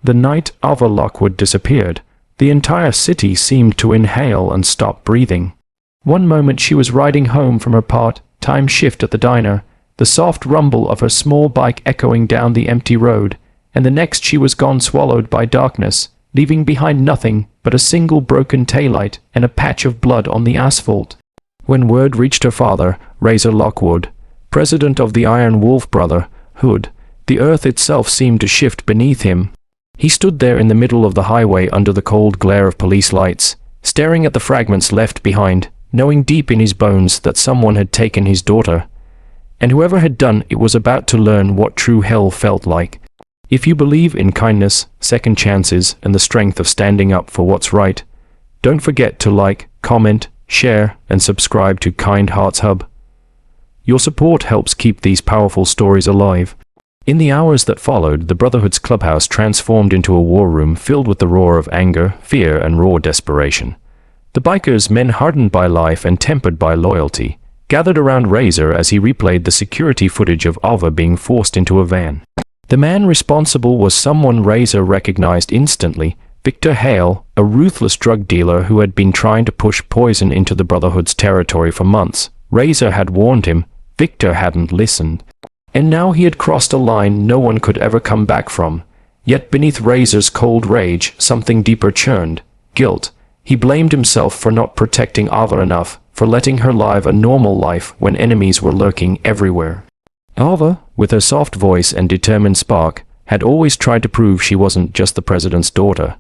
The night Ava Lockwood disappeared, the entire city seemed to inhale and stop breathing. One moment she was riding home from her part-time shift at the diner, the soft rumble of her small bike echoing down the empty road, and the next she was gone, swallowed by darkness, leaving behind nothing but a single broken taillight and a patch of blood on the asphalt. When word reached her father, Razor Lockwood, president of the Iron Wolf Brotherhood, the earth itself seemed to shift beneath him. He stood there in the middle of the highway under the cold glare of police lights, staring at the fragments left behind, knowing deep in his bones that someone had taken his daughter. And whoever had done it was about to learn what true hell felt like. If you believe in kindness, second chances, and the strength of standing up for what's right, don't forget to like, comment, share, and subscribe to KindHeartsHub. Your support helps keep these powerful stories alive. In the hours that followed, the Brotherhood's clubhouse transformed into a war room filled with the roar of anger, fear, and raw desperation. The bikers, men hardened by life and tempered by loyalty, gathered around Razor as he replayed the security footage of Ava being forced into a van. The man responsible was someone Razor recognized instantly, Victor Hale, a ruthless drug dealer who had been trying to push poison into the Brotherhood's territory for months. Razor had warned him, Victor hadn't listened. And now he had crossed a line no one could ever come back from. Yet beneath Razor's cold rage, something deeper churned, guilt. He blamed himself for not protecting Ava enough, for letting her live a normal life when enemies were lurking everywhere. Ava, with her soft voice and determined spark, had always tried to prove she wasn't just the president's daughter.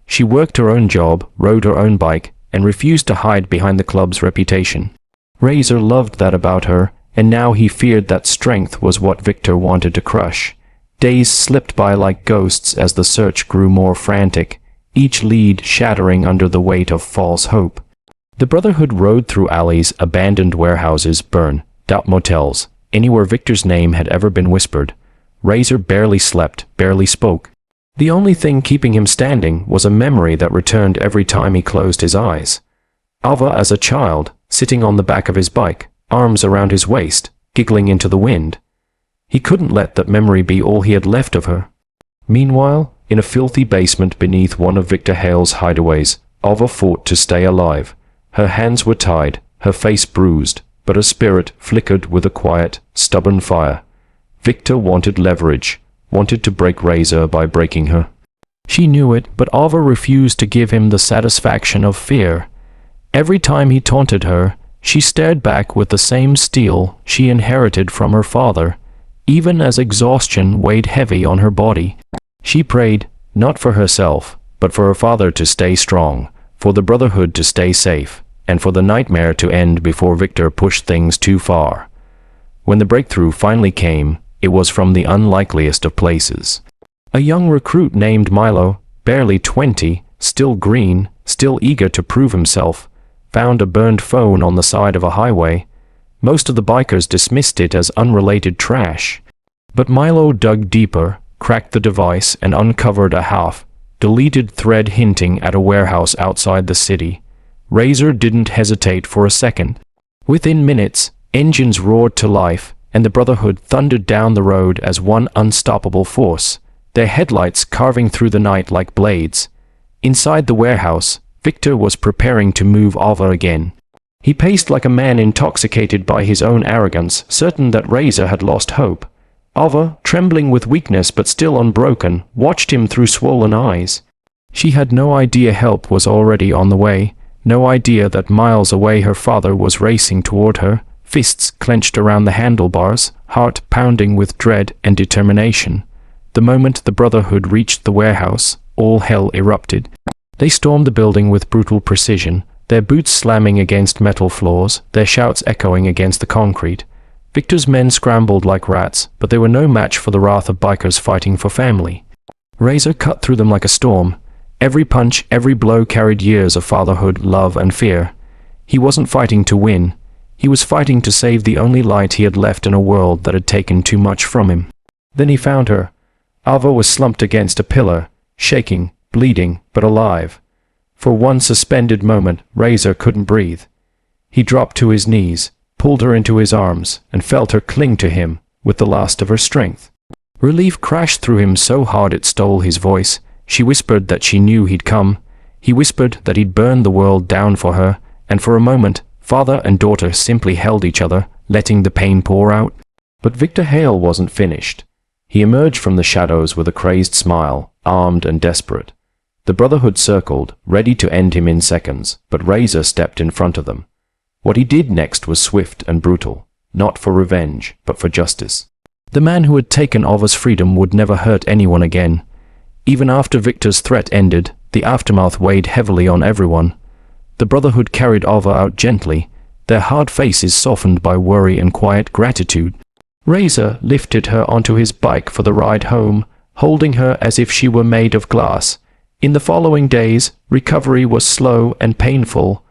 She worked her own job, rode her own bike, and refused to hide behind the club's reputation. Razor loved that about her, and now he feared that strength was what Victor wanted to crush. Days slipped by like ghosts as the search grew more frantic, each lead shattering under the weight of false hope. The Brotherhood rode through alleys, abandoned warehouses, burned-out motels, anywhere Victor's name had ever been whispered. Razor barely slept, barely spoke. The only thing keeping him standing was a memory that returned every time he closed his eyes. Ava as a child, sitting on the back of his bike, arms around his waist, giggling into the wind. He couldn't let that memory be all he had left of her. Meanwhile, in a filthy basement beneath one of Victor Hale's hideaways, Ava fought to stay alive. Her hands were tied, her face bruised, but her spirit flickered with a quiet, stubborn fire. Victor wanted leverage, wanted to break Razor by breaking her. She knew it, but Ava refused to give him the satisfaction of fear. Every time he taunted her, she stared back with the same steel she inherited from her father, even as exhaustion weighed heavy on her body. She prayed, not for herself, but for her father to stay strong, for the Brotherhood to stay safe, and for the nightmare to end before Victor pushed things too far. When the breakthrough finally came, it was from the unlikeliest of places. A young recruit named Milo, barely 20, still green, still eager to prove himself, found a burned phone on the side of a highway. Most of the bikers dismissed it as unrelated trash. But Milo dug deeper, cracked the device, and uncovered a half-deleted thread hinting at a warehouse outside the city. Razor didn't hesitate for a second. Within minutes, engines roared to life, and the Brotherhood thundered down the road as one unstoppable force, their headlights carving through the night like blades. Inside the warehouse, Victor was preparing to move Ava again. He paced like a man intoxicated by his own arrogance, certain that Razor had lost hope. Ava, trembling with weakness but still unbroken, watched him through swollen eyes. She had no idea help was already on the way, no idea that miles away her father was racing toward her, fists clenched around the handlebars, heart pounding with dread and determination. The moment the Brotherhood reached the warehouse, all hell erupted. They stormed the building with brutal precision, their boots slamming against metal floors, their shouts echoing against the concrete. Victor's men scrambled like rats, but they were no match for the wrath of bikers fighting for family. Razor cut through them like a storm. Every punch, every blow carried years of fatherhood, love, and fear. He wasn't fighting to win. He was fighting to save the only light he had left in a world that had taken too much from him. Then he found her. Ava was slumped against a pillar, shaking, bleeding, but alive. For one suspended moment, Razor couldn't breathe. He dropped to his knees, pulled her into his arms, and felt her cling to him with the last of her strength. Relief crashed through him so hard it stole his voice, She whispered that she knew he'd come. He whispered that he'd burn the world down for her, and for a moment, father and daughter simply held each other, letting the pain pour out. But Victor Hale wasn't finished. He emerged from the shadows with a crazed smile, armed and desperate. The Brotherhood circled, ready to end him in seconds, but Razor stepped in front of them. What he did next was swift and brutal, not for revenge, but for justice. The man who had taken Ova's freedom would never hurt anyone again. Even after Victor's threat ended, the aftermath weighed heavily on everyone. The Brotherhood carried Ova out gently, their hard faces softened by worry and quiet gratitude. Razor lifted her onto his bike for the ride home, holding her as if she were made of glass. In the following days, recovery was slow and painful.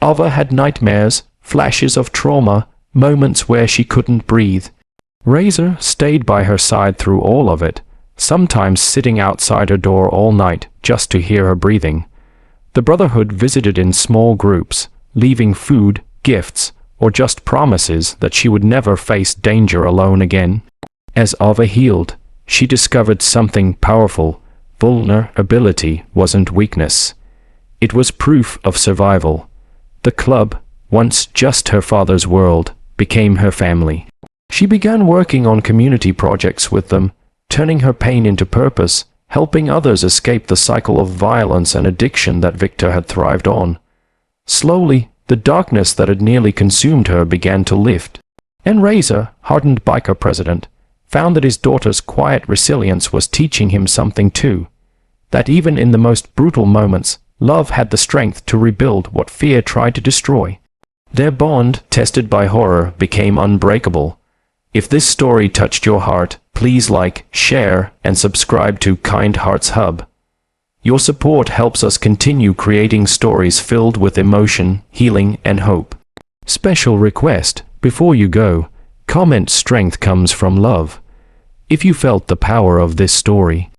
Ova had nightmares, flashes of trauma, moments where she couldn't breathe. Razor stayed by her side through all of it, sometimes sitting outside her door all night just to hear her breathing. The Brotherhood visited in small groups, leaving food, gifts, or just promises that she would never face danger alone again. As Ova healed, she discovered something powerful. Vulnerability wasn't weakness. It was proof of survival. The club, once just her father's world, became her family. She began working on community projects with them, turning her pain into purpose, helping others escape the cycle of violence and addiction that Victor had thrived on. Slowly, the darkness that had nearly consumed her began to lift. And Razor, hardened biker president, found that his daughter's quiet resilience was teaching him something too. That even in the most brutal moments, love had the strength to rebuild what fear tried to destroy. Their bond, tested by horror, became unbreakable. If this story touched your heart, please like, share, and subscribe to KindHeartsHub. Your support helps us continue creating stories filled with emotion, healing, and hope. Special request, before you go, comment "Strength comes from love" if you felt the power of this story.